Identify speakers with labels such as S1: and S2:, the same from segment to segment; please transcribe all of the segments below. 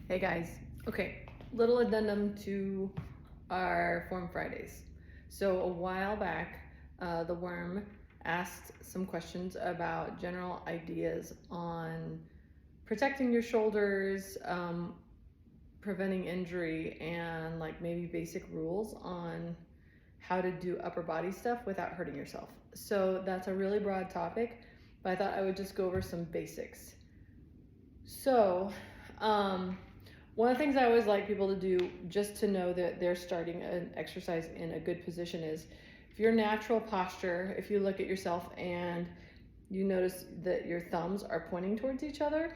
S1: Hey guys, okay, little addendum to our Form Fridays. So a while back, the worm asked some questions about general ideas on protecting your shoulders, preventing injury, and like maybe basic rules on how to do upper body stuff without hurting yourself. So that's a really broad topic, but I thought I would just go over some basics. So, one of the things I always like people to do just to know that they're starting an exercise in a good position is if your natural posture, if you look at yourself and you notice that your thumbs are pointing towards each other,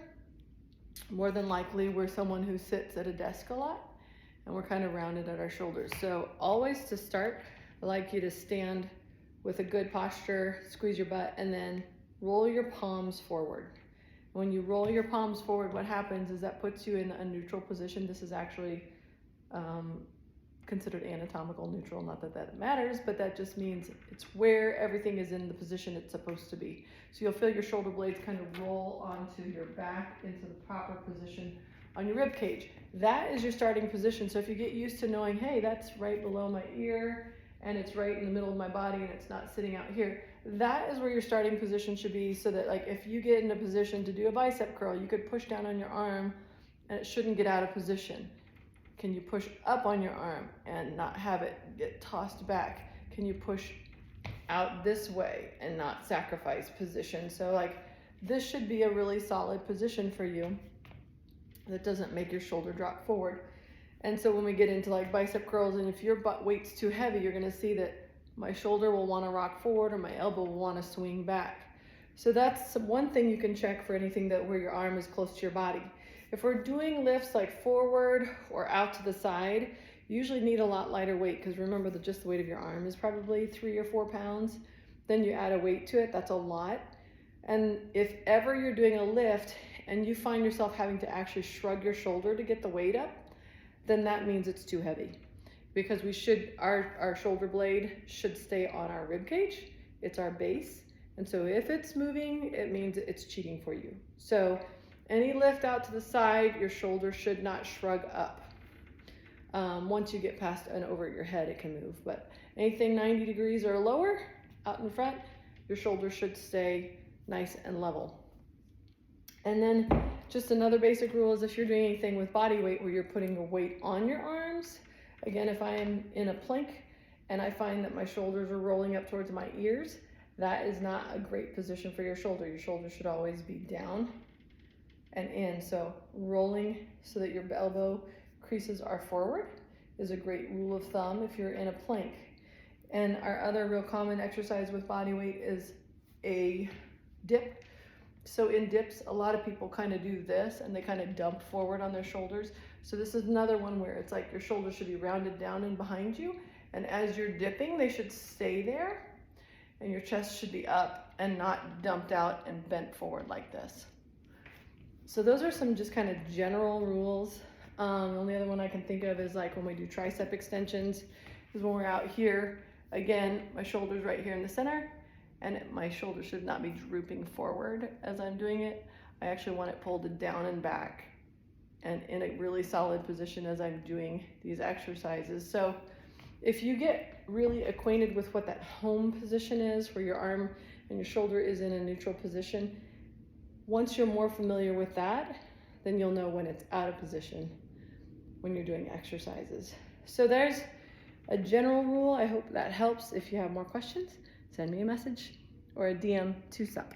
S1: more than likely we're someone who sits at a desk a lot and we're kind of rounded at our shoulders. So always to start, I like you to stand with a good posture, squeeze your butt, and then roll your palms forward. When you roll your palms forward, what happens is that puts you in a neutral position. This is actually considered anatomical neutral, not that that matters, but that just means it's where everything is in the position it's supposed to be. So you'll feel your shoulder blades kind of roll onto your back into the proper position on your rib cage. That is your starting position. So if you get used to knowing, hey, that's right below my ear and it's right in the middle of my body and it's not sitting out here, that is where your starting position should be, so that like if you get in a position to do a bicep curl, you could push down on your arm and it shouldn't get out of position. Can you push up on your arm and not have it get tossed back? Can you push out this way and not sacrifice position? So like this should be a really solid position for you that doesn't make your shoulder drop forward. And so when we get into like bicep curls, and if your butt weight's too heavy, you're gonna see that my shoulder will wanna rock forward or my elbow will wanna swing back. So that's one thing you can check for anything that where your arm is close to your body. If we're doing lifts like forward or out to the side, you usually need a lot lighter weight, because remember that just the weight of your arm is probably 3 or 4 pounds. Then you add a weight to it, that's a lot. And if ever you're doing a lift and you find yourself having to actually shrug your shoulder to get the weight up, then that means it's too heavy, because we should, our shoulder blade should stay on our rib cage. It's our base. And so if it's moving, it means it's cheating for you. So any lift out to the side, your shoulder should not shrug up. Once you get past and over your head, it can move, but anything 90 degrees or lower out in front, your shoulder should stay nice and level. And then just another basic rule is if you're doing anything with body weight where you're putting a weight on your arms, again, if I am in a plank and I find that my shoulders are rolling up towards my ears, that is not a great position for your shoulder. Your shoulder should always be down and in. So rolling so that your elbow creases are forward is a great rule of thumb if you're in a plank. And our other real common exercise with body weight is a dip. So in dips, a lot of people kind of do this and they kind of dump forward on their shoulders. So this is another one where it's like your shoulders should be rounded down and behind you. And as you're dipping, they should stay there. And your chest should be up and not dumped out and bent forward like this. So those are some just kind of general rules. The only other one I can think of is like when we do tricep extensions, is when we're out here. Again, my shoulder's right here in the center, and my shoulder should not be drooping forward as I'm doing it. I actually want it pulled down and back and in a really solid position as I'm doing these exercises. So if you get really acquainted with what that home position is, where your arm and your shoulder is in a neutral position, once you're more familiar with that, then you'll know when it's out of position when you're doing exercises. So there's a general rule. I hope that helps. If you have more questions, send me a message or a DM to Sup.